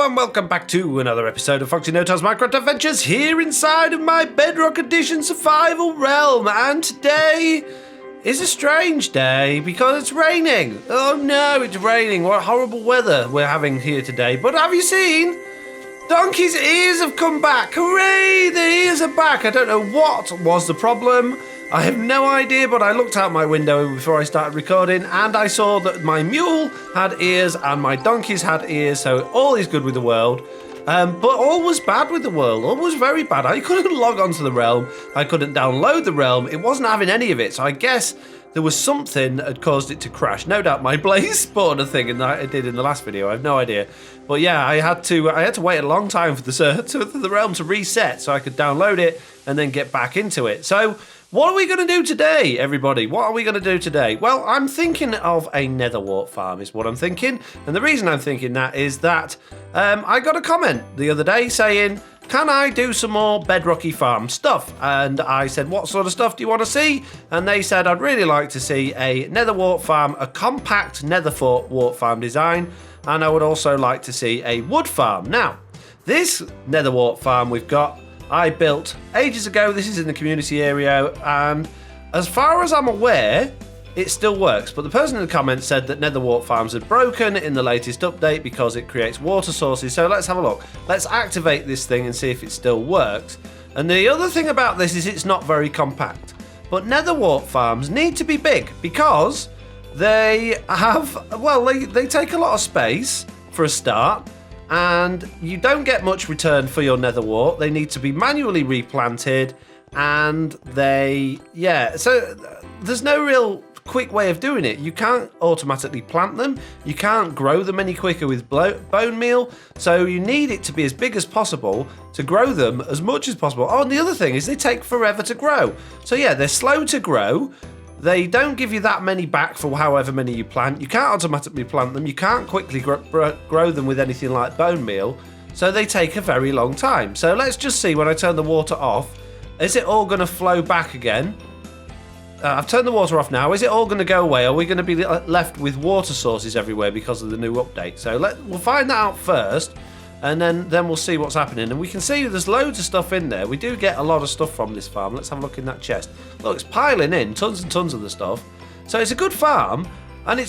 and welcome back to another episode of FoxyNoTail's Minecraft Adventures here inside of my Bedrock Edition survival realm. And today is a strange day because it's raining. Oh no, it's raining. What horrible weather we're having here today. But have you seen? Donkey's ears have come back. Hooray, the ears are back. I don't know what was the problem. I have no idea, but I looked out my window before I started recording and I saw that my mule had ears and my donkeys had ears, so all is good with the world. But all was bad with the world. All was very bad. I couldn't log onto the realm. I couldn't download the realm. It wasn't having any of it, so I guess there was something that had caused it to crash. No doubt my blaze spawner thing that I did in the last video. I have no idea. But yeah, I had to wait a long time for the realm to reset so I could download it and then get back into it. So what are we going to do today, everybody? What are we going to do today? Well, I'm thinking of a NETHERWART farm is what I'm thinking. And the reason I'm thinking that is that I got a comment the other day saying, can I do some more bedrocky farm stuff? And I said, what sort of stuff do you want to see? And they said, I'd really like to see a NETHERWART farm, a compact NETHERWART farm design. And I would also like to see a wood farm. Now, this NETHERWART farm we've got, I built ages ago. This is in the community area, and as far as I'm aware, it still works. But the person in the comments said that NETHERWART farms had broken in the latest update because it creates water sources. So let's have a look. Let's activate this thing and see if it still works. And the other thing about this is it's not very compact. But NETHERWART farms need to be big because they have, well, they take a lot of space for a start. And you don't get much return for your NETHERWART. They need to be manually replanted, and so there's no real quick way of doing it. You can't automatically plant them. You can't grow them any quicker with bone meal. So you need it to be as big as possible to grow them as much as possible. Oh, and the other thing is they take forever to grow. So yeah, they're slow to grow. They don't give you that many back for however many you plant. You can't automatically plant them. You can't quickly grow them with anything like bone meal. So they take a very long time. So let's just see when I turn the water off. Is it all going to flow back again? I've turned the water off now. Is it all going to go away? Are we going to be left with water sources everywhere because of the new update? So we'll find that out first. And then we'll see what's happening. And we can see there's loads of stuff in there. We do get a lot of stuff from this farm. Let's have a look in that chest. Look, it's piling in, tons and tons of the stuff. So it's a good farm. And I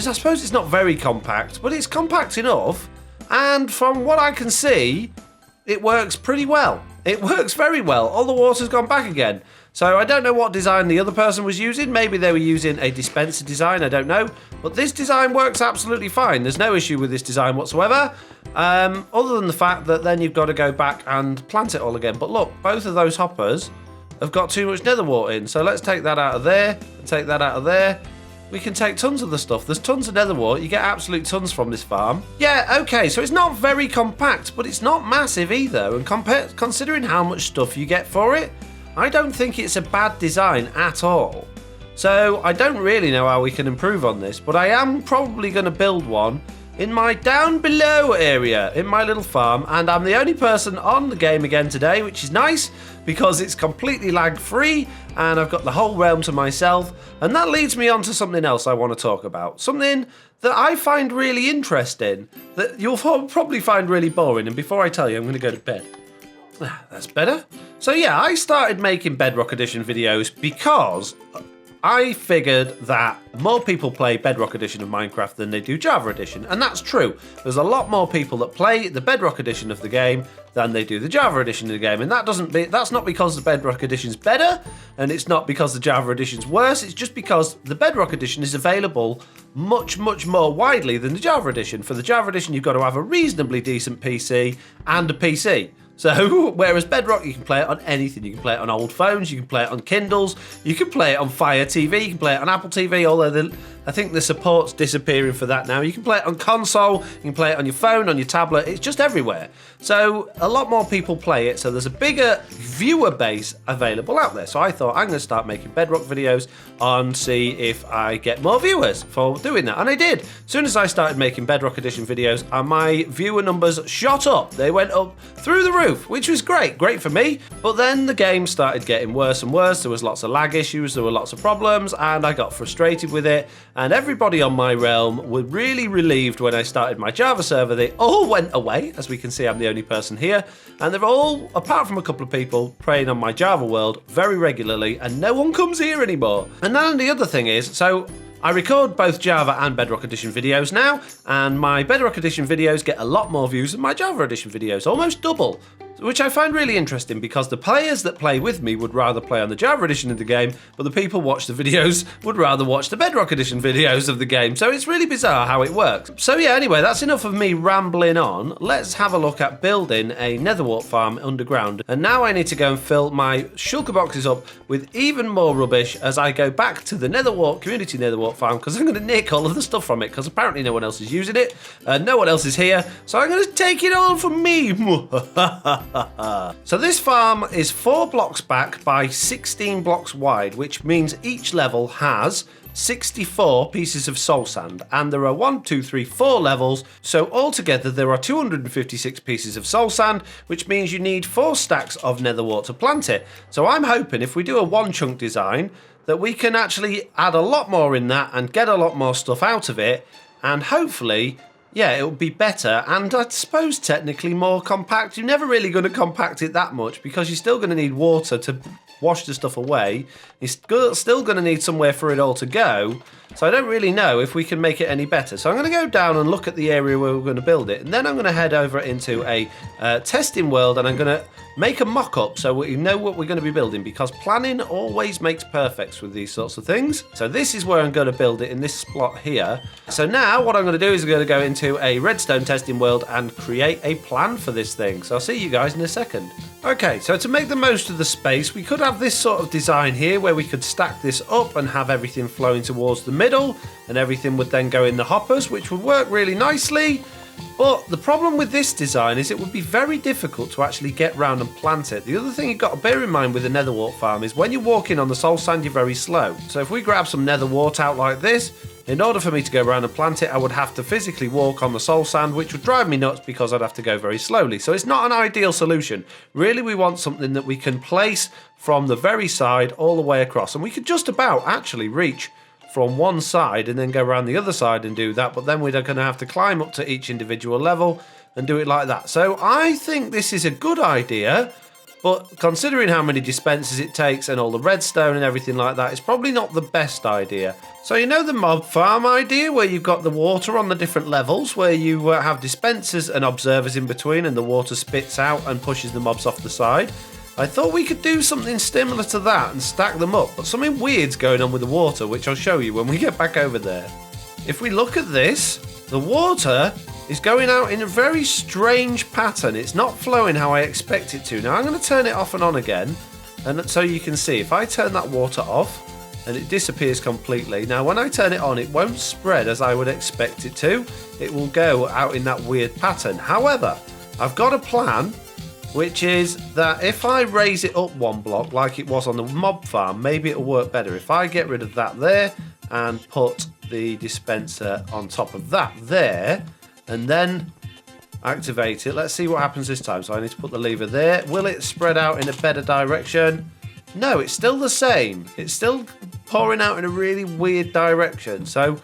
suppose it's not very compact, but it's compact enough. And from what I can see, it works pretty well. It works very well. All the water's gone back again. So I don't know what design the other person was using. Maybe they were using a dispenser design, I don't know. But this design works absolutely fine. There's no issue with this design whatsoever. Other than the fact that then you've got to go back and plant it all again. But look, both of those hoppers have got too much NETHERWART in. So let's take that out of there and take that out of there. We can take tons of the stuff. There's tons of NETHERWART. You get absolute tons from this farm. Yeah, okay, so it's not very compact, but it's not massive either. And considering how much stuff you get for it, I don't think it's a bad design at all. So I don't really know how we can improve on this, but I am probably going to build one in my down below area in my little farm, and I'm the only person on the game again today, which is nice because it's completely lag free and I've got the whole realm to myself. And that leads me on to something else I want to talk about, something that I find really interesting that you'll probably find really boring. And before I tell you, I'm going to go to bed. That's better. So yeah, I started making Bedrock Edition videos because I figured that more people play Bedrock Edition of Minecraft than they do Java Edition, and that's true. There's a lot more people that play the Bedrock Edition of the game than they do the Java Edition of the game, and that's not because the Bedrock Edition's better, and it's not because the Java Edition's worse. It's just because the Bedrock Edition is available much, much more widely than the Java Edition. For the Java Edition, you've got to have a reasonably decent PC and a PC. So, whereas Bedrock, you can play it on anything. You can play it on old phones, you can play it on Kindles, you can play it on Fire TV, you can play it on Apple TV, although I think the support's disappearing for that now. You can play it on console, you can play it on your phone, on your tablet, it's just everywhere. So, a lot more people play it, so there's a bigger viewer base available out there. So I thought I'm going to start making Bedrock videos and see if I get more viewers for doing that. And I did. As soon as I started making Bedrock Edition videos, my viewer numbers shot up. They went up through the roof, which was great for me. But then the game started getting worse and worse. There was lots of lag issues, there were lots of problems, and I got frustrated with it. and everybody on my realm were really relieved when I started my Java server. They all went away. As we can see, I'm the only person here, and they're all, apart from a couple of people, preying on my Java world very regularly, and no one comes here anymore. And then the other thing is, so I record both Java and Bedrock Edition videos now, and my Bedrock Edition videos get a lot more views than my Java Edition videos, almost double. Which I find really interesting because the players that play with me would rather play on the Java edition of the game, but the people watch the videos would rather watch the Bedrock edition videos of the game. So it's really bizarre how it works. So yeah, anyway, that's enough of me rambling on. Let's have a look at building a NETHERWART farm underground. And now I need to go and fill my shulker boxes up with even more rubbish as I go back to the NETHERWART community NETHERWART farm, because I'm going to nick all of the stuff from it because apparently no one else is using it. No one else is here. So I'm going to take it all from me. So this farm is 4 blocks back by 16 blocks wide, which means each level has 64 pieces of soul sand, and there are 1, 2, 3, 4 levels, so altogether there are 256 pieces of soul sand, which means you need 4 stacks of NETHERWART to plant it. So I'm hoping if we do a 1 chunk design that we can actually add a lot more in that and get a lot more stuff out of it, and hopefully, yeah, it will be better, and I suppose technically more compact. You're never really going to compact it that much because you're still going to need water to wash the stuff away. You're still going to need somewhere for it all to go. So I don't really know if we can make it any better. So I'm going to go down and look at the area where we're going to build it, and then I'm going to head over into a testing world, and I'm going to make a mock-up so we know what we're going to be building, because planning always makes perfects with these sorts of things. So this is where I'm going to build it, in this spot here. So now what I'm going to do is I'm going to go into a redstone testing world and create a plan for this thing. So I'll see you guys in a second. Okay, so to make the most of the space, we could have this sort of design here where we could stack this up and have everything flowing towards the middle, and everything would then go in the hoppers, which would work really nicely. But the problem with this design is it would be very difficult to actually get round and plant it. The other thing you've got to bear in mind with a NETHERWART farm is when you're walking on the soul sand, you're very slow. So if we grab some NETHERWART out like this, in order for me to go around and plant it, I would have to physically walk on the soul sand, which would drive me nuts because I'd have to go very slowly. So it's not an ideal solution. Really, we want something that we can place from the very side all the way across. And we could just about actually reach from one side and then go around the other side and do that, but then we're going to have to climb up to each individual level and do it like that. So I think this is a good idea, but considering how many dispensers it takes and all the redstone and everything like that, it's probably not the best idea. So you know the mob farm idea where you've got the water on the different levels, where you have dispensers and observers in between, and the water spits out and pushes the mobs off the side? I thought we could do something similar to that and stack them up, but something weird's going on with the water, which I'll show you when we get back over there. If we look at this, the water is going out in a very strange pattern. It's not flowing how I expect it to. Now I'm going to turn it off and on again, and so you can see if I turn that water off and it disappears completely. Now when I turn it on, it won't spread as I would expect it to. It will go out in that weird pattern. However, I've got a plan, which is that if I raise it up 1 block like it was on the mob farm, maybe it'll work better. If I get rid of that there and put the dispenser on top of that there and then activate it, let's see what happens this time. So I need to put the lever there. Will it spread out in a better direction? No, it's still the same. It's still pouring out in a really weird direction. So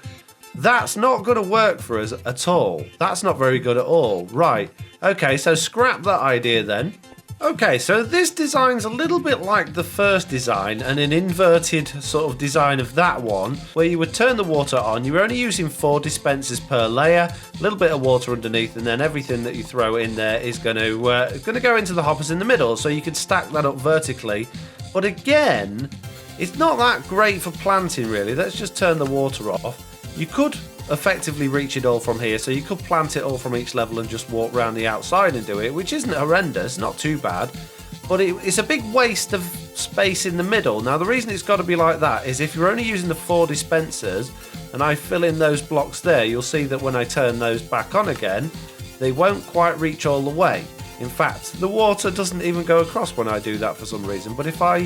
that's not going to work for us at all. That's not very good at all. Right. Okay, so scrap that idea then. Okay, so this design's a little bit like the first design and an inverted sort of design of that one, where you would turn the water on. You're only using 4 dispensers per layer, a little bit of water underneath, and then everything that you throw in there is going to go into the hoppers in the middle, so you could stack that up vertically. But again, it's not that great for planting really. Let's just turn the water off. You could effectively reach it all from here, so you could plant it all from each level and just walk around the outside and do it, which isn't horrendous, not too bad, but it's a big waste of space in the middle. Now the reason it's got to be like that is if you're only using the 4 dispensers and I fill in those blocks there, you'll see that when I turn those back on again, they won't quite reach all the way. In fact, the water doesn't even go across when I do that for some reason, but if I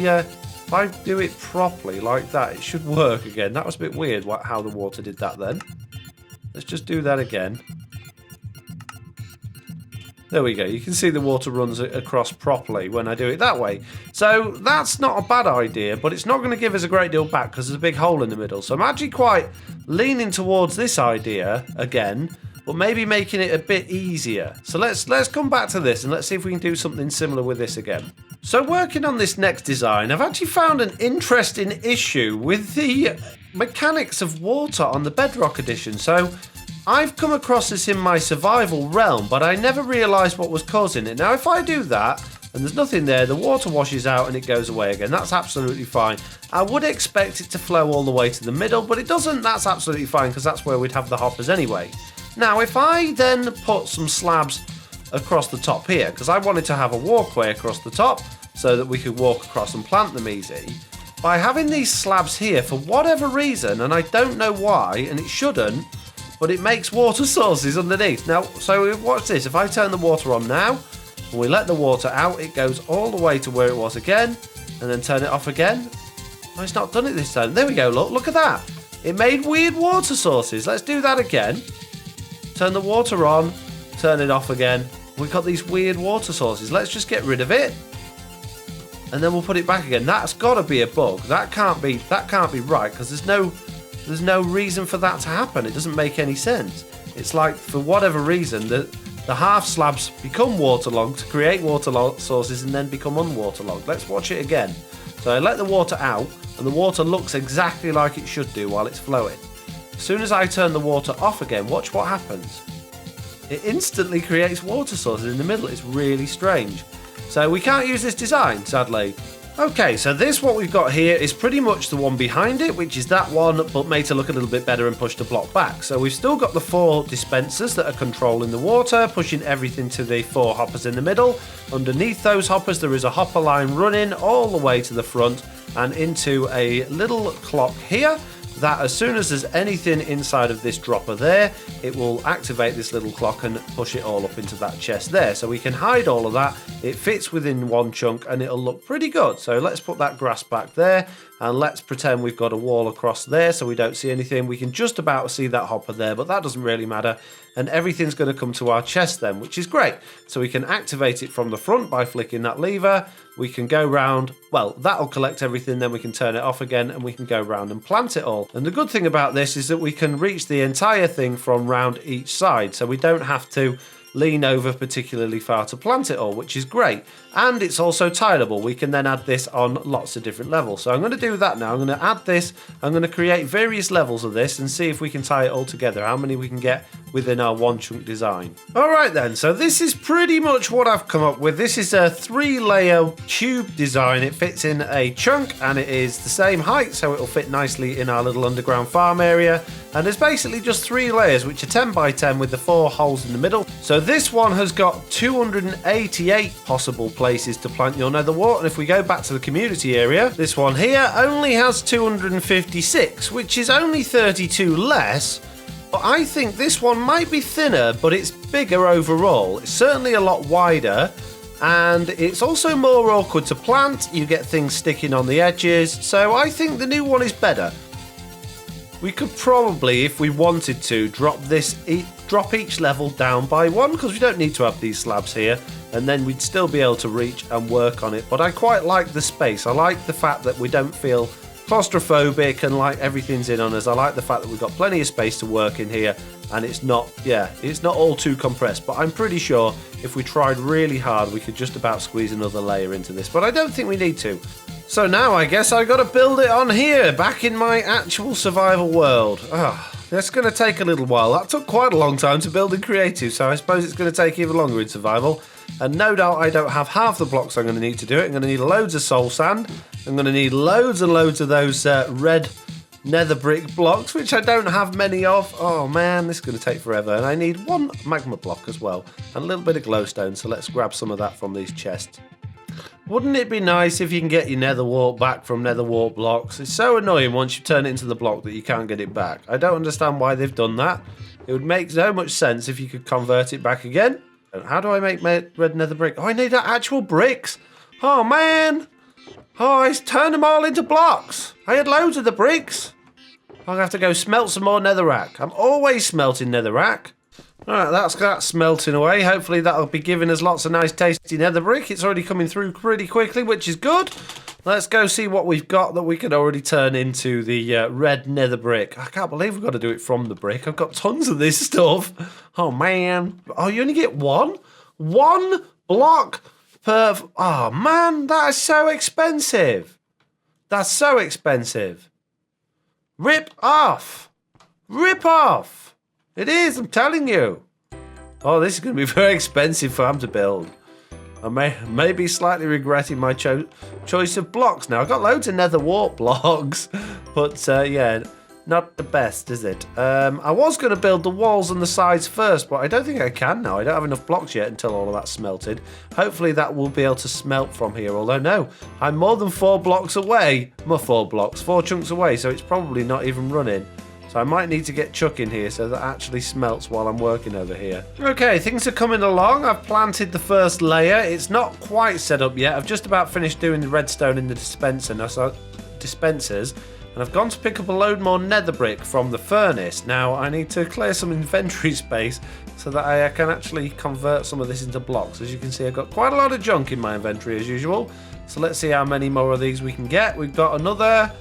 do it properly like that, it should work again. That was a bit weird how the water did that then. Let's just do that again. There we go. You can see the water runs across properly when I do it that way. So that's not a bad idea, but it's not going to give us a great deal back because there's a big hole in the middle. So I'm actually quite leaning towards this idea again, but maybe making it a bit easier. So let's come back to this and let's see if we can do something similar with this again. So working on this next design, I've actually found an interesting issue with the mechanics of water on the Bedrock Edition. So I've come across this in my survival realm, but I never realised what was causing it. Now, if I do that, and there's nothing there, the water washes out and it goes away again. That's absolutely fine. I would expect it to flow all the way to the middle, but it doesn't. That's absolutely fine, because that's where we'd have the hoppers anyway. Now, if I then put some slabs across the top here, because I wanted to have a walkway across the top so that we could walk across and plant them easy, by having these slabs here, for whatever reason, and I don't know why, and it shouldn't, but it makes water sources underneath. Now, so watch this. If I turn the water on now, and we let the water out, it goes all the way to where it was again, and then turn it off again. Oh, it's not done it this time. There we go, look at that. It made weird water sources. Let's do that again. Turn the water on, turn it off again. We've got these weird water sources. Let's just get rid of it, and then we'll put it back again. That's got to be a bug. That can't be right, because there's no reason for that to happen. It doesn't make any sense. It's like, for whatever reason, the half slabs become waterlogged to create water sources and then become unwaterlogged. Let's watch it again. So I let the water out, and the water looks exactly like it should do while it's flowing. As soon as I turn the water off again, watch what happens. It instantly creates water sources in the middle. It's really strange. So we can't use this design, sadly. Okay, so what we've got here is pretty much the one behind it, which is that one, but made to look a little bit better and pushed a block back. So we've still got the 4 dispensers that are controlling the water, pushing everything to the 4 hoppers in the middle. Underneath those hoppers, there is a hopper line running all the way to the front and into a little clock here, that as soon as there's anything inside of this dropper there, it will activate this little clock and push it all up into that chest there. So we can hide all of that. It fits within one chunk and it'll look pretty good. So let's put that grass back there, and let's pretend we've got a wall across there so we don't see anything. We can just about see that hopper there, but that doesn't really matter. And everything's going to come to our chest then, which is great. So we can activate it from the front by flicking that lever. We can go round, well, that'll collect everything, then we can turn it off again and we can go round and plant it all. And the good thing about this is that we can reach the entire thing from round each side, so we don't have to lean over particularly far to plant it all, which is great. And it's also tileable. We can then add this on lots of different levels. So I'm going to do that now. I'm going to add this. I'm going to create various levels of this and see if we can tie it all together, how many we can get within our one chunk design. All right then, so this is pretty much what I've come up with. This is a 3-layer tube design. It fits in a chunk and it is the same height, so it'll fit nicely in our little underground farm area. And there's basically just 3 layers, which are 10 by 10 with the 4 holes in the middle. So this one has got 288 possible places to plant your NETHERWART. And if we go back to the community area, this one here only has 256, which is only 32 less. But I think this one might be thinner, but it's bigger overall. It's certainly a lot wider. And it's also more awkward to plant. You get things sticking on the edges. So I think the new one is better. We could probably, if we wanted to, drop each level down by 1, because we don't need to have these slabs here, and then we'd still be able to reach and work on it. But I quite like the space. I like the fact that we don't feel claustrophobic and like everything's in on us. I like the fact that we've got plenty of space to work in here, and it's not all too compressed. But I'm pretty sure if we tried really hard, we could just about squeeze another layer into this, but I don't think we need to. So now I guess I got to build it on here, back in my actual survival world. That's going to take a little while. That took quite a long time to build in creative, so I suppose it's going to take even longer in survival. And no doubt I don't have half the blocks I'm going to need to do it. I'm going to need loads of soul sand. I'm going to need loads and loads of those red nether brick blocks, which I don't have many of. Oh man, this is going to take forever. And I need 1 magma block as well, and a little bit of glowstone, so let's grab some of that from these chests. Wouldn't it be nice if you can get your NETHERWART back from NETHERWART blocks? It's so annoying once you turn it into the block that you can't get it back. I don't understand why they've done that. It would make so much sense if you could convert it back again. How do I make red nether brick? Oh, I need actual bricks. Oh, man. Oh, I turned them all into blocks. I had loads of the bricks. I'm going to have to go smelt some more netherrack. I'm always smelting netherrack. Alright, that's melting away. Hopefully that'll be giving us lots of nice tasty nether brick. It's already coming through pretty quickly, which is good. Let's go see what we've got that we can already turn into the red nether brick. I can't believe we've got to do it from the brick. I've got tons of this stuff. Oh, man. Oh, you only get one? One block per... Oh, man, that is so expensive. That's so expensive. Rip off. Rip off. It is, I'm telling you. Oh, this is going to be very expensive for him to build. I may be slightly regretting my choice of blocks now. I've got loads of nether wart blocks, but yeah, not the best, is it? I was going to build the walls and the sides first, but I don't think I can now. I don't have enough blocks yet until all of that's smelted. Hopefully that will be able to smelt from here, although no, I'm more than 4 blocks away. Well, 4 chunks away, so it's probably not even running. So I might need to get chuck in here so that actually smelts while I'm working over here. Okay, things are coming along. I've planted the first layer. It's not quite set up yet. I've just about finished doing the redstone in the dispensers. And I've gone to pick up a load more nether brick from the furnace. Now I need to clear some inventory space so that I can actually convert some of this into blocks. As you can see, I've got quite a lot of junk in my inventory as usual. So let's see how many more of these we can get. We've got another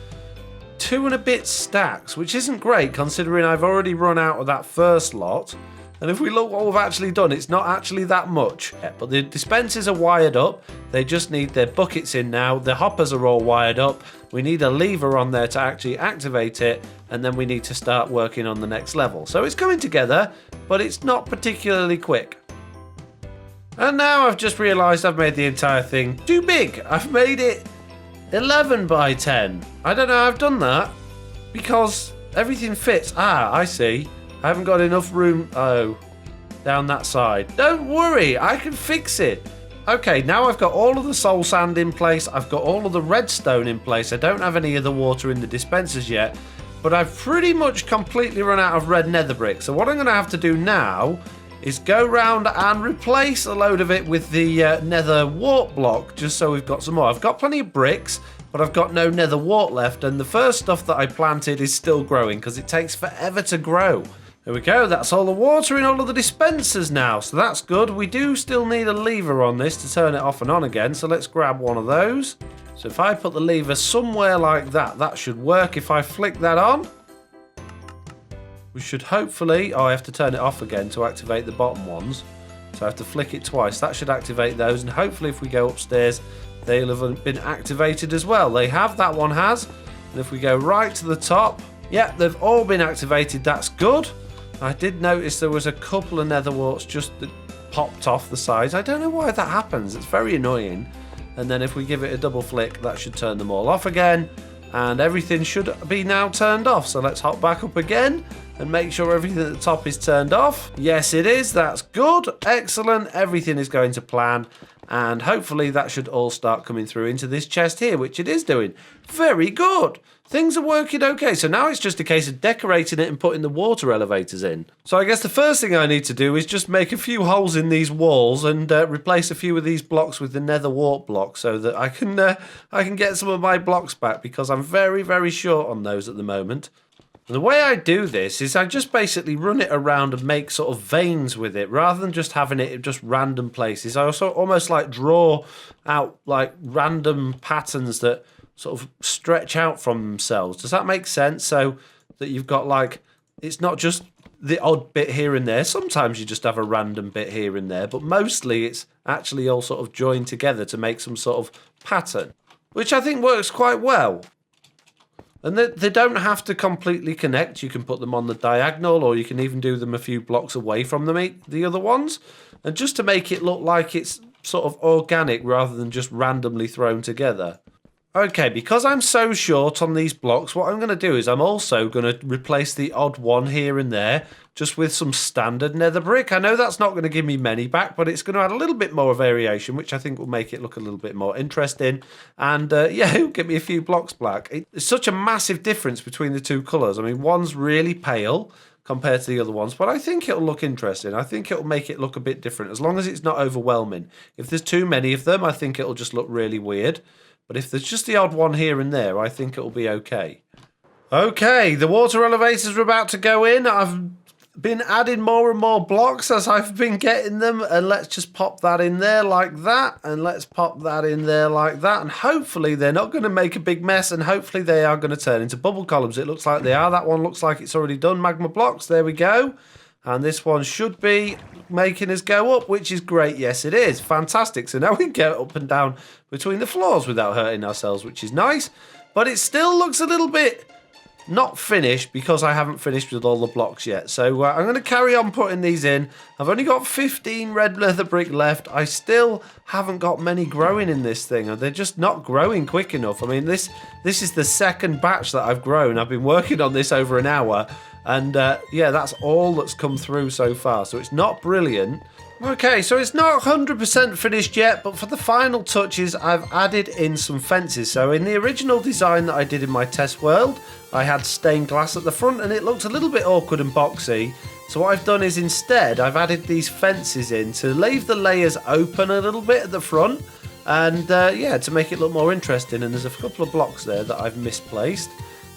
2 and a bit stacks, which isn't great considering I've already run out of that first lot. And if we look what we've actually done, it's not actually that much. But the dispensers are wired up. They just need their buckets in now. The hoppers are all wired up. We need a lever on there to actually activate it. And then we need to start working on the next level. So it's coming together, but it's not particularly quick. And now I've just realised I've made the entire thing too big. I've made it 11 by 10. I don't know how I've done that because everything fits. Ah, I see. I haven't got enough room. Oh, down that side. Don't worry, I can fix it. Okay, now I've got all of the soul sand in place. I've got all of the redstone in place. I don't have any of the water in the dispensers yet, but I've pretty much completely run out of red nether brick. So what I'm going to have to do now is go round and replace a load of it with the nether wart block, just so we've got some more. I've got plenty of bricks, but I've got no nether wart left, and the first stuff that I planted is still growing because it takes forever to grow. There we go, that's all the water in all of the dispensers now, so that's good. We do still need a lever on this to turn it off and on again, so let's grab one of those. So if I put the lever somewhere like that, that should work. If I flick that on, we should hopefully... Oh, I have to turn it off again to activate the bottom ones. So I have to flick it twice. That should activate those, and hopefully if we go upstairs, they'll have been activated as well. They have, that one has. And if we go right to the top, yeah, they've all been activated. That's good. I did notice there was a couple of nether warts just that popped off the sides. I don't know why that happens. It's very annoying. And then if we give it a double flick, that should turn them all off again. And everything should be now turned off. So let's hop back up again and make sure everything at the top is turned off. Yes, it is. That's good. Excellent. Everything is going to plan. And hopefully that should all start coming through into this chest here, which it is doing. Very good. Things are working okay. So now it's just a case of decorating it and putting the water elevators in. So I guess the first thing I need to do is just make a few holes in these walls and replace a few of these blocks with the nether wart block so that I can get some of my blocks back, because I'm very, very short on those at the moment. And the way I do this is I just basically run it around and make sort of veins with it rather than just having it in just random places. I also almost like draw out like random patterns that sort of stretch out from themselves. Does that make sense? So that you've got like, it's not just the odd bit here and there. Sometimes you just have a random bit here and there, but mostly it's actually all sort of joined together to make some sort of pattern, which I think works quite well. And they don't have to completely connect. You can put them on the diagonal, or you can even do them a few blocks away from the other ones. And just to make it look like it's sort of organic rather than just randomly thrown together. Okay, because I'm so short on these blocks, what I'm going to do is I'm also going to replace the odd one here and there just with some standard nether brick. I know that's not going to give me many back, but it's going to add a little bit more variation, which I think will make it look a little bit more interesting. And yeah, it'll give me a few blocks back. It's such a massive difference between the two colours. I mean, one's really pale compared to the other ones, but I think it'll look interesting. I think it'll make it look a bit different, as long as it's not overwhelming. If there's too many of them, I think it'll just look really weird. But if there's just the odd one here and there, I think it'll be okay. Okay, the water elevators are about to go in. I've been adding more and more blocks as I've been getting them, and let's just pop that in there like that, and let's pop that in there like that, and hopefully they're not going to make a big mess, and hopefully they are going to turn into bubble columns. It looks like they are. That one looks like it's already done magma blocks. There we go. And this one should be making us go up, which is great. Yes, it is. Fantastic. So now we can get up and down between the floors without hurting ourselves, which is nice. But it still looks a little bit not finished because I haven't finished with all the blocks yet. So I'm going to carry on putting these in. I've only got 15 red leather brick left. I still haven't got many growing in this thing. They're just not growing quick enough. I mean, this is the second batch that I've grown. I've been working on this over an hour. And yeah, that's all that's come through so far. So it's not brilliant. Okay, so it's not 100% finished yet, but for the final touches, I've added in some fences. So in the original design that I did in my test world, I had stained glass at the front and it looked a little bit awkward and boxy. So what I've done is instead, I've added these fences in to leave the layers open a little bit at the front. And yeah, to make it look more interesting. And there's a couple of blocks there that I've misplaced,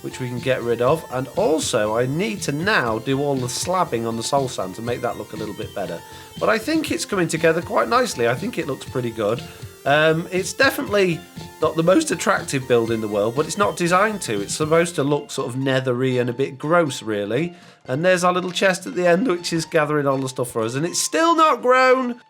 which we can get rid of. And also I need to now do all the slabbing on the soul sand to make that look a little bit better. But I think it's coming together quite nicely. I think it looks pretty good. It's definitely not the most attractive build in the world, but it's not designed to. It's supposed to look sort of nethery and a bit gross, really. And there's our little chest at the end, which is gathering all the stuff for us. And it's still not grown.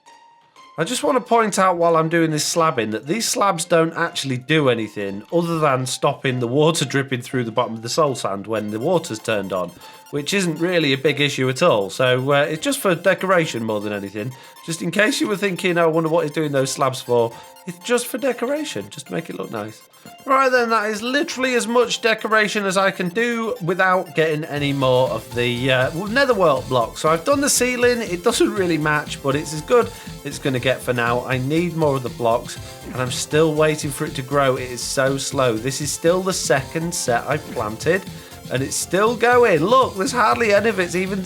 I just want to point out while I'm doing this slabbing that these slabs don't actually do anything other than stopping the water dripping through the bottom of the soul sand when the water's turned on, which isn't really a big issue at all. So it's just for decoration more than anything. Just in case you were thinking, oh, I wonder what he's doing those slabs for. It's just for decoration, just to make it look nice. Right then, that is literally as much decoration as I can do without getting any more of the NETHERWART block. So I've done the ceiling, it doesn't really match, but it's as good it's going to get for now. I need more of the blocks, and I'm still waiting for it to grow. It is so slow. This is still the second set I've planted, and it's still going. Look, there's hardly any of it's even...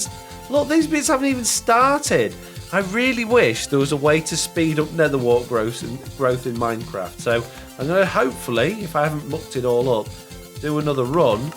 Look, these bits haven't even started. I really wish there was a way to speed up NETHERWART growth in Minecraft. So I'm going to hopefully, if I haven't mucked it all up, do another run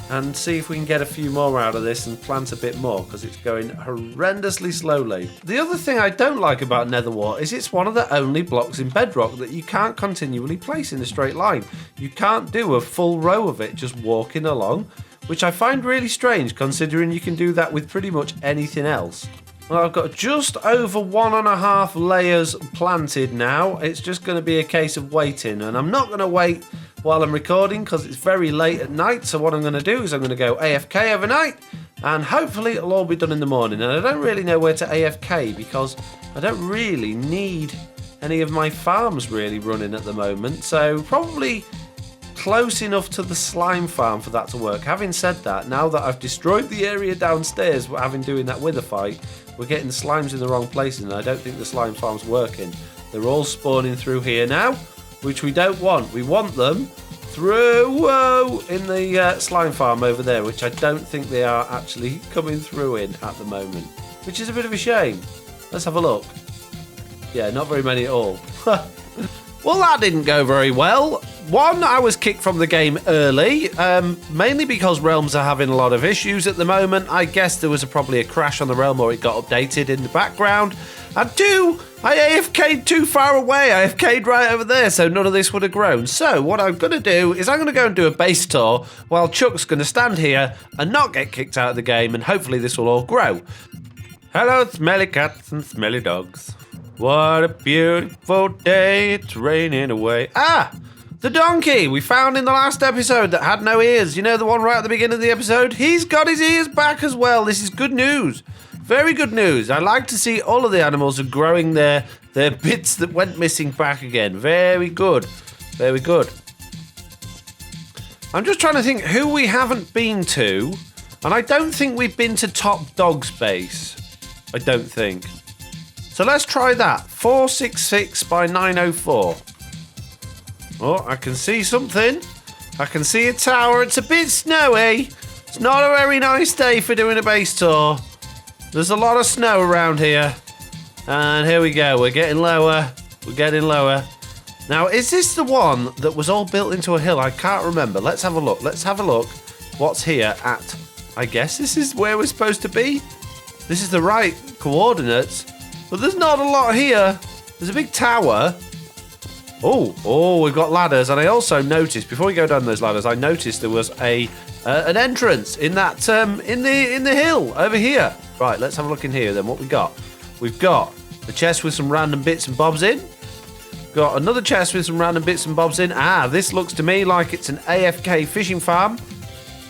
and see if we can get a few more out of this and plant a bit more, because it's going horrendously slowly. The other thing I don't like about NETHERWART is it's one of the only blocks in Bedrock that you can't continually place in a straight line. You can't do a full row of it just walking along, which I find really strange considering you can do that with pretty much anything else. Well, I've got just over 1.5 layers planted now. It's just going to be a case of waiting, and I'm not going to wait while I'm recording because it's very late at night. So what I'm going to do is I'm going to go AFK overnight, and hopefully it'll all be done in the morning. And I don't really know where to AFK because I don't really need any of my farms really running at the moment. So probably close enough to the slime farm for that to work. Having said that, now that I've destroyed the area downstairs having doing that wither fight, we're getting slimes in the wrong places, and I don't think the slime farm's working. They're all spawning through here now, which we don't want. We want them through in the slime farm over there, which I don't think they are actually coming through in at the moment, which is a bit of a shame. Let's have a look. Yeah, not very many at all. Well, that didn't go very well. One, I was kicked from the game early, mainly because realms are having a lot of issues at the moment. I guess there was probably a crash on the realm, or it got updated in the background. And two, I AFK'd too far away. I AFK'd right over there, so none of this would have grown. So what I'm going to do is I'm going to go and do a base tour while Chuck's going to stand here and not get kicked out of the game, and hopefully this will all grow. Hello, smelly cats and smelly dogs. What a beautiful day, it's raining away. Ah, the donkey we found in the last episode that had no ears. You know, the one right at the beginning of the episode? He's got his ears back as well. This is good news. Very good news. I like to see all of the animals are growing their bits that went missing back again. Very good. Very good. I'm just trying to think who we haven't been to. And I don't think we've been to Top Dog's base. I don't think. So let's try that. 466 by 904. Oh, I can see something. I can see a tower. It's a bit snowy. It's not a very nice day for doing a base tour. There's a lot of snow around here. And here we go. We're getting lower. We're getting lower. Now, is this the one that was all built into a hill? I can't remember. Let's have a look. Let's have a look. What's here at... I guess this is where we're supposed to be. this is the right coordinates, but there's not a lot here. There's a big tower. Oh, we've got ladders, and I also noticed before we go down those ladders, I noticed there was an entrance in that in the hill over here. Right, let's have a look in here then. What we got? We've got a chest with some random bits and bobs in. Got another chest with some random bits and bobs in. This looks to me like it's an AFK fishing farm.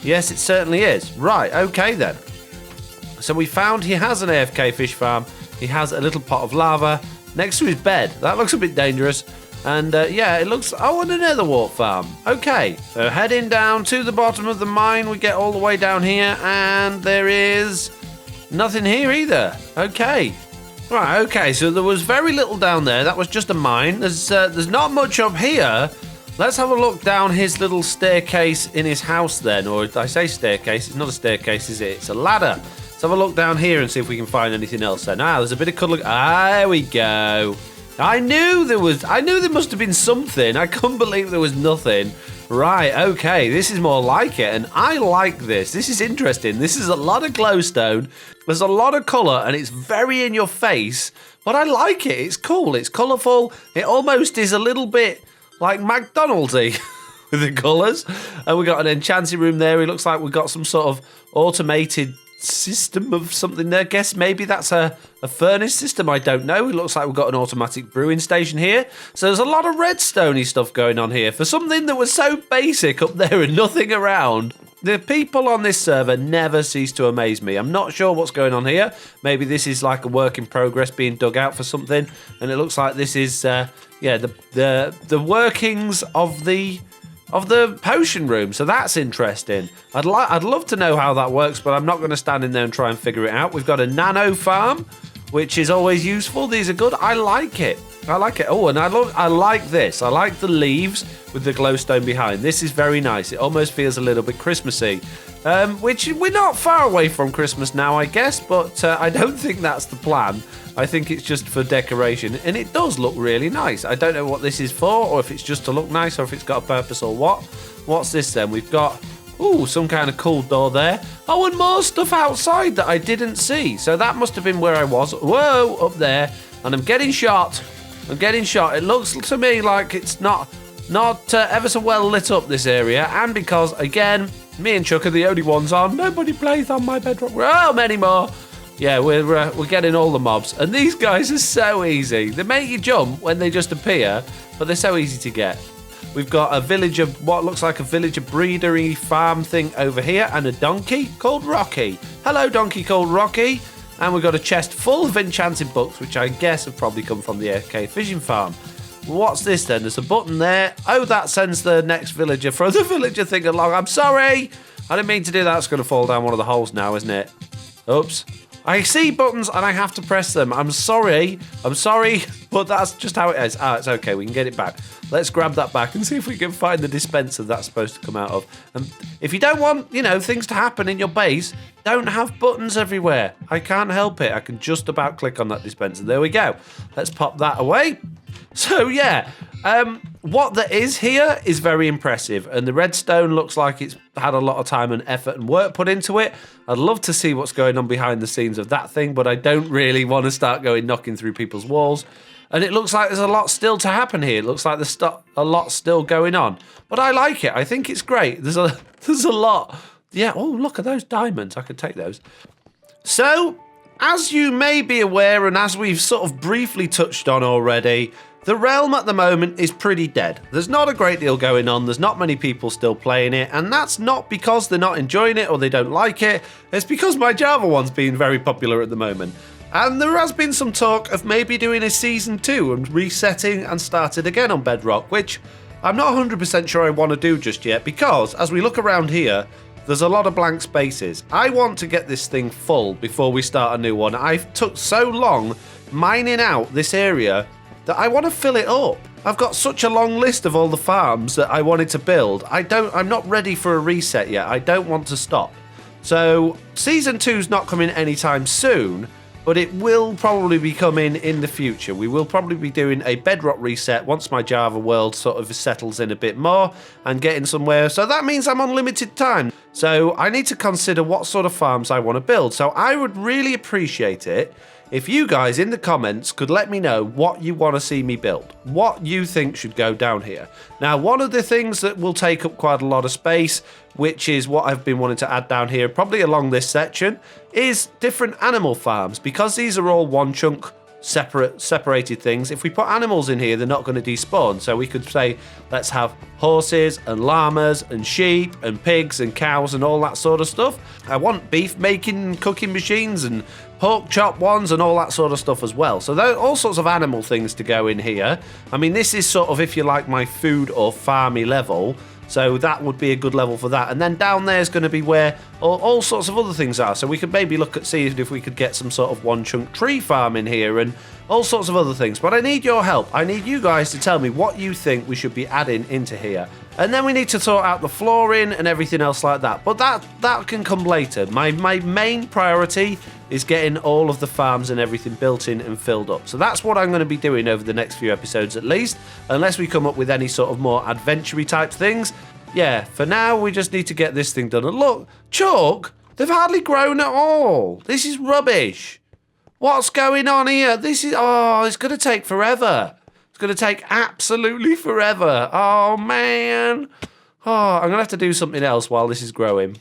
Yes, it certainly is. Right, okay then. So we found he has an AFK fish farm. He has a little pot of lava next to his bed. That looks a bit dangerous. And yeah, it looks... Oh, and a nether wart farm. Okay, so heading down to the bottom of the mine. We get all the way down here, and there is nothing here either. Okay. Right, okay, so there was very little down there. That was just a mine. There's not much up here. Let's have a look down his little staircase in his house then. Or did I say staircase? It's not a staircase, is it? It's a ladder. Let's have a look down here and see if we can find anything else then. There's a bit of cuddling. There we go. I knew there must have been something. I couldn't believe there was nothing. Right, okay, this is more like it, and I like this. This is interesting. This is a lot of glowstone. There's a lot of colour, and it's very in your face, but I like it. It's cool. It's colourful. It almost is a little bit like McDonald's-y with the colours. And we've got an enchanting room there. It looks like we've got some sort of automated system of something there. Guess maybe that's a furnace system. I don't know. It looks like we've got an automatic brewing station here. So there's a lot of redstone-y stuff going on here. For something that was so basic up there and nothing around, the people on this server never cease to amaze me. I'm not sure what's going on here. Maybe this is like a work in progress being dug out for something. And it looks like this is, yeah, the workings of the potion room, so that's interesting. I'd love to know how that works, but I'm not going to stand in there and try and figure it out. We've got a nano farm, which is always useful. These are good. I like it. Oh, and I like this. I like the leaves with the glowstone behind. This is very nice. It almost feels a little bit Christmassy, which we're not far away from Christmas now, I guess, but I don't think that's the plan. I think it's just for decoration, and it does look really nice. I don't know what this is for, or if it's just to look nice, or if it's got a purpose or what. What's this then? We've got, some kind of cool door there. Oh, and more stuff outside that I didn't see. So that must have been where I was. Whoa, up there. And I'm getting shot. It looks to me like it's not ever so well lit up, this area. And because, again, me and Chuck are the only ones on. Nobody plays on my Bedrock Realm anymore. Yeah, we're getting all the mobs. And these guys are so easy. They make you jump when they just appear, but they're so easy to get. We've got a villager, what looks like a villager breedery farm thing over here, and a donkey called Rocky. Hello, donkey called Rocky. And we've got a chest full of enchanted books, which I guess have probably come from the AFK fishing farm. What's this then? There's a button there. Oh, that sends the next villager from the villager thing along. I'm sorry. I didn't mean to do that. It's going to fall down one of the holes now, isn't it? Oops. I see buttons and I have to press them. I'm sorry, but that's just how it is. It's okay, we can get it back. Let's grab that back and see if we can find the dispenser that's supposed to come out of. And if you don't want, things to happen in your base, don't have buttons everywhere. I can't help it. I can just about click on that dispenser. There we go. Let's pop that away. So, yeah, what there is here is very impressive, and the redstone looks like it's had a lot of time and effort and work put into it. I'd love to see what's going on behind the scenes of that thing, but I don't really want to start knocking through people's walls. And it looks like there's a lot still to happen here. It looks like there's a lot still going on, but I like it. I think it's great. There's a lot. Yeah, oh, look at those diamonds. I could take those. So, as you may be aware, and as we've sort of briefly touched on already, the realm at the moment is pretty dead. There's not a great deal going on. There's not many people still playing it, and that's not because they're not enjoying it or they don't like it. It's because my Java one's been very popular at the moment. And there has been some talk of maybe doing a season 2 and resetting and starting again on Bedrock, which I'm not 100% sure I want to do just yet, because as we look around here, there's a lot of blank spaces. I want to get this thing full before we start a new one. I've took so long mining out this area that I want to fill it up. I've got such a long list of all the farms that I wanted to build. I'm not ready for a reset yet. I don't want to stop. So season 2's not coming anytime soon, but it will probably be coming in the future. We will probably be doing a Bedrock reset once my Java world sort of settles in a bit more and getting somewhere. So that means I'm on limited time. So I need to consider what sort of farms I want to build. So I would really appreciate it if you guys in the comments could let me know what you want to see me build, what you think should go down here. Now, one of the things that will take up quite a lot of space, which is what I've been wanting to add down here, probably along this section, is different animal farms. Because these are all one chunk separated things, if we put animals in here, they're not going to despawn. So we could say, let's have horses and llamas and sheep and pigs and cows and all that sort of stuff. I want beef making cooking machines and pork chop ones and all that sort of stuff as well. So there are all sorts of animal things to go in here. I mean, this is sort of, if you like, my food or farmy level. So that would be a good level for that. And then down there is going to be where all sorts of other things are. So we could maybe look at seeing if we could get some sort of one chunk tree farm in here and all sorts of other things. But I need your help. I need you guys to tell me what you think we should be adding into here. And then we need to sort out the flooring and everything else like that. But that can come later. My main priority is getting all of the farms and everything built in and filled up. So that's what I'm going to be doing over the next few episodes at least, unless we come up with any sort of more adventure-y type things. Yeah, for now, we just need to get this thing done. And look, chalk, they've hardly grown at all. This is rubbish. What's going on here? This is, oh, it's going to take forever. It's going to take absolutely forever. Oh, man. Oh, I'm going to have to do something else while this is growing.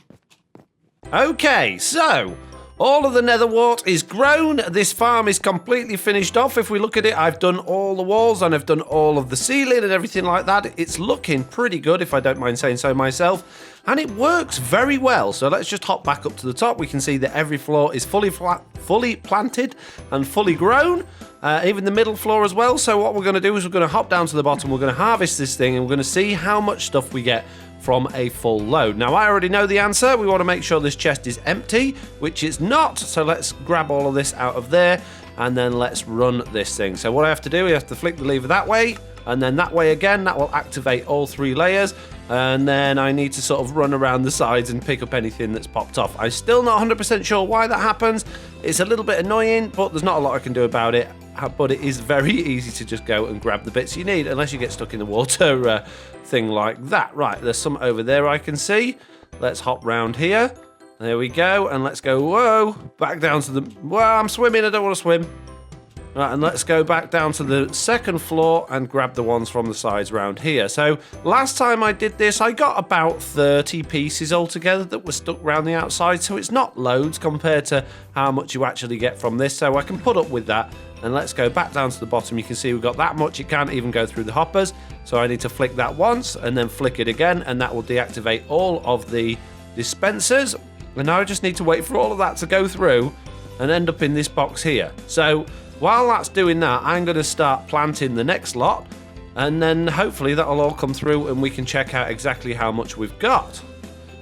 Okay, so all of the NETHERWART is grown. This farm is completely finished off. If we look at it, I've done all the walls and I've done all of the ceiling and everything like that. It's looking pretty good, if I don't mind saying so myself. And it works very well. So let's just hop back up to the top. We can see that every floor is fully planted and fully grown. Even the middle floor as well. So what we're going to do is we're going to hop down to the bottom. We're going to harvest this thing and we're going to see how much stuff we get from a full load. Now, I already know the answer. We want to make sure this chest is empty, which it's not. So let's grab all of this out of there and then let's run this thing. So what I have to do, we have to flick the lever that way and then that way again. That will activate all 3 layers. And then I need to sort of run around the sides and pick up anything that's popped off. I'm still not 100% sure why that happens. It's a little bit annoying, but there's not a lot I can do about it. But it is very easy to just go and grab the bits you need, unless you get stuck in the water thing like that. Right, there's some over there I can see. Let's hop round here. There we go, and let's go, whoa, back down to the, well, I'm swimming, I don't want to swim. Right, and let's go back down to the second floor and grab the ones from the sides round here. So last time I did this, I got about 30 pieces altogether that were stuck around the outside. So it's not loads compared to how much you actually get from this. So I can put up with that. And let's go back down to the bottom. You can see we've got that much. It can't even go through the hoppers. So I need to flick that once and then flick it again. And that will deactivate all of the dispensers. And now I just need to wait for all of that to go through and end up in this box here. So while that's doing that, I'm going to start planting the next lot, and then hopefully that'll all come through and we can check out exactly how much we've got.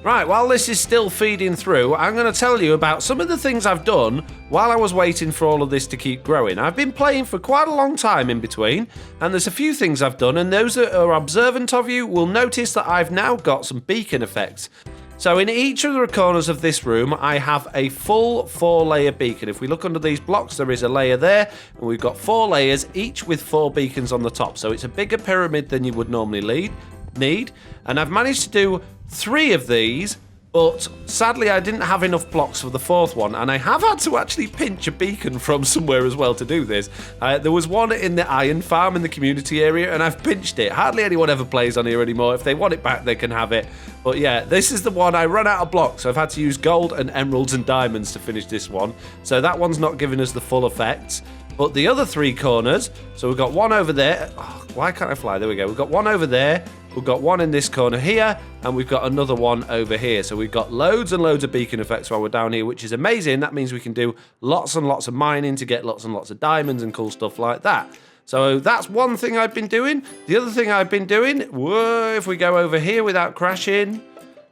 Right, while this is still feeding through, I'm going to tell you about some of the things I've done while I was waiting for all of this to keep growing. I've been playing for quite a long time in between, and there's a few things I've done, and those that are observant of you will notice that I've now got some beacon effects. So in each of the corners of this room, I have a full 4-layer beacon. If we look under these blocks, there is a layer there, and we've got 4 layers, each with 4 beacons on the top. So it's a bigger pyramid than you would normally need. And I've managed to do 3 of these, but sadly I didn't have enough blocks for the 4th one, and I have had to actually pinch a beacon from somewhere as well to do this. There was one in the iron farm in the community area, and I've pinched it. Hardly anyone ever plays on here anymore. If they want it back, they can have it. But yeah, this is the one. I run out of blocks, so I've had to use gold and emeralds and diamonds to finish this one. So that one's not giving us the full effects. But the other 3 corners, so we've got one over there. Oh, why can't I fly? There we go. We've got one over there. We've got one in this corner here, and we've got another one over here. So we've got loads and loads of beacon effects while we're down here, which is amazing. That means we can do lots and lots of mining to get lots and lots of diamonds and cool stuff like that. So that's one thing I've been doing. The other thing I've been doing, whoa, if we go over here without crashing,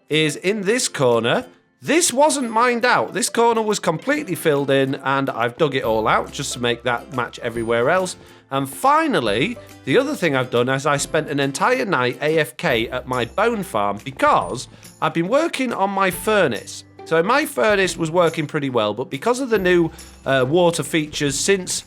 is in this corner. This wasn't mined out. This corner was completely filled in, and I've dug it all out just to make that match everywhere else. And finally, the other thing I've done is I spent an entire night AFK at my bone farm because I've been working on my furnace. So my furnace was working pretty well, but because of the new water features since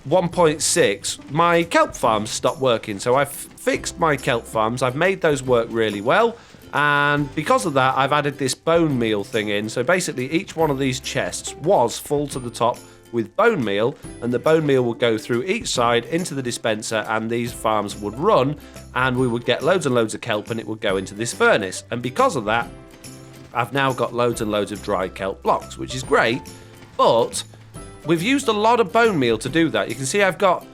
1.6, my kelp farms stopped working. So I've fixed my kelp farms. I've made those work really well. And because of that, I've added this bone meal thing in. So basically, each one of these chests was full to the top with bone meal, and the bone meal would go through each side into the dispenser, and these farms would run, and we would get loads and loads of kelp, and it would go into this furnace. And because of that, I've now got loads and loads of dry kelp blocks, which is great, but we've used a lot of bone meal to do that. You can see I've got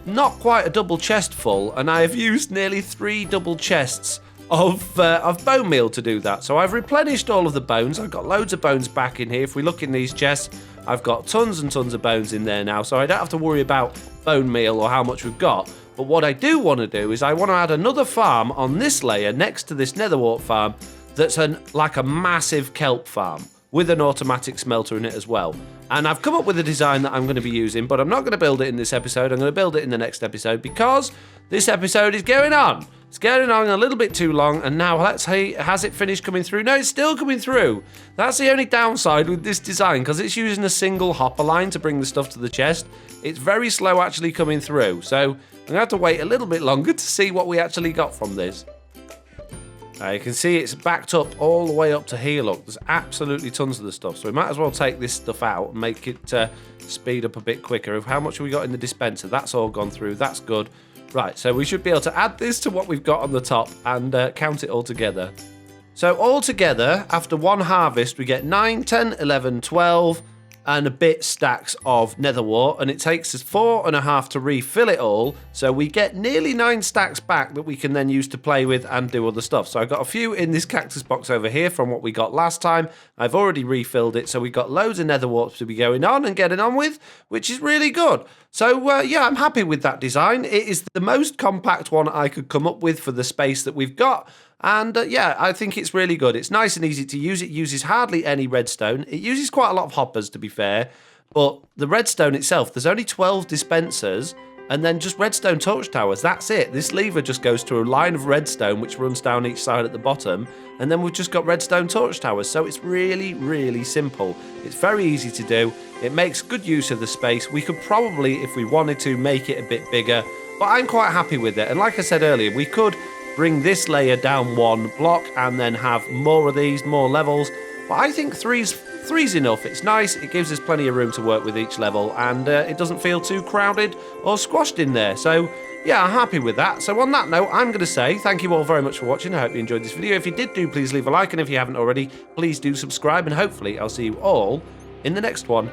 not quite a double chest full, and I have used nearly 3 double chests of bone meal to do that. So I've replenished all of the bones. I've got loads of bones back in here. If we look in these chests, I've got tons and tons of bones in there now, so I don't have to worry about bone meal or how much we've got. But what I do want to do is I want to add another farm on this layer next to this NETHERWART farm that's like a massive kelp farm with an automatic smelter in it as well. And I've come up with a design that I'm going to be using, but I'm not going to build it in this episode. I'm going to build it in the next episode because this episode is going on. It's going on a little bit too long, and now let's see, has it finished coming through? No, it's still coming through. That's the only downside with this design, because it's using a single hopper line to bring the stuff to the chest. It's very slow actually coming through, so I'm going to have to wait a little bit longer to see what we actually got from this. You can see it's backed up all the way up to here, look. There's absolutely tons of the stuff, so we might as well take this stuff out and make it speed up a bit quicker. How much have we got in the dispenser? That's all gone through, that's good. Right, so we should be able to add this to what we've got on the top and count it all together. So all together, after one harvest, we get 9, 10, 11, 12 and a bit stacks of NETHERWART, and it takes us 4.5 to refill it all, so we get nearly 9 stacks back that we can then use to play with and do other stuff. So I've got a few in this cactus box over here from what we got last time. I've already refilled it, so we've got loads of NETHERWART to be going on and getting on with, which is really good. So yeah, I'm happy with that design. It is the most compact one I could come up with for the space that we've got. And yeah, I think it's really good. It's nice and easy to use. It uses hardly any redstone. It uses quite a lot of hoppers, to be fair. But the redstone itself, there's only 12 dispensers and then just redstone torch towers. That's it. This lever just goes to a line of redstone which runs down each side at the bottom. And then we've just got redstone torch towers. So it's really, really simple. It's very easy to do. It makes good use of the space. We could probably, if we wanted to, make it a bit bigger. But I'm quite happy with it. And like I said earlier, we could bring this layer down 1 block and then have more of these, more levels. But I think three's enough. It's nice, it gives us plenty of room to work with each level, and it doesn't feel too crowded or squashed in there. So yeah, I'm happy with that. So on that note, I'm going to say thank you all very much for watching. I hope you enjoyed this video. If you did, please leave a like, and if you haven't already, please do subscribe, and hopefully I'll see you all in the next one.